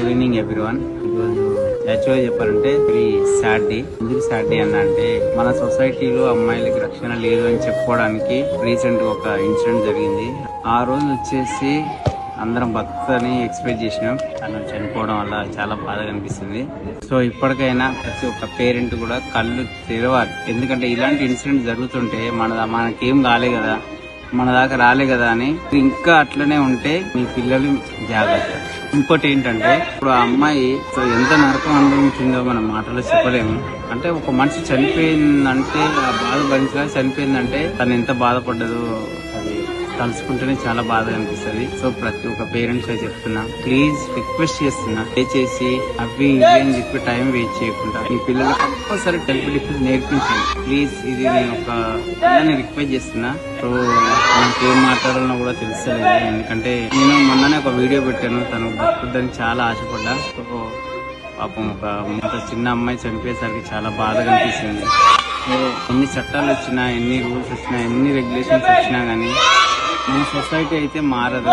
Good evening everyone. ఈరోజు యాక్చువల్గా చెప్పాలంటే వెరీ సాడ్ డే. ఎందుకు సాడ్ డే అన్న అంటే మన సొసైటీలో అమ్మాయిలకి రక్షణ లేదు అని చెప్పుకోవడానికి రీసెంట్ ఒక ఇన్సిడెంట్ జరిగింది. ఆ రోజు వచ్చేసి అందరం భక్తని ఎక్స్పెక్ట్ చేసినాం. తను చనిపోవడం వల్ల చాలా బాధగా అనిపిస్తుంది. సో ఇప్పటికైనా ప్రతి ఒక్క పేరెంట్ కూడా కళ్ళు తెరవాలి. ఎందుకంటే ఇలాంటి ఇన్సిడెంట్ జరుగుతుంటే మనకేం కాలే కదా, మన దాకా రాలే కదా అని ఇంకా అట్లనే ఉంటే మీ పిల్లలు జాగ్రత్త. ఇంకోటి ఏంటంటే ఇప్పుడు ఆ అమ్మాయి ఎంత నరకం అనుభవించిందో మనం మాటలో చెప్పలేము. అంటే ఒక మనిషి చనిపోయిందంటే ఆ బాధ భరించలేక చనిపోయిందంటే తను ఎంత బాధపడ్డదో అది తలుచుకుంటేనే చాలా బాధగా అనిపిస్తుంది. సో ప్రతి ఒక్క పేరెంట్స్ గా చెప్తున్నా, ప్లీజ్ రిక్వెస్ట్ చేస్తున్నా, చేసి అవి ఇవి అని చెప్పి టైం వేస్ట్ చేయకుండా మీ పిల్లలకు కంపల్సరీ సెల్ఫ్ డిఫెన్స్ నేర్పించండి ప్లీజ్. ఇది నేను ఒక పిల్లని రిక్వెస్ట్ చేస్తున్నా. సో నాకు ఏం మాట్లాడాలన్నా కూడా తెలుస్తలేదు. ఎందుకంటే నేను మొన్ననే ఒక వీడియో పెట్టాను, తను బతుకుద్దని చాలా ఆశపడ్డా. సో పాపం ఒక చిన్న అమ్మాయి చనిపోయేసరికి చాలా బాధగా అనిపిస్తుంది. సో ఎన్ని చట్టాలు వచ్చినా, ఎన్ని రూల్స్ వచ్చినా, ఎన్ని రెగ్యులేషన్స్ వచ్చినా కానీ మన సొసైటీ అయితే మారదు.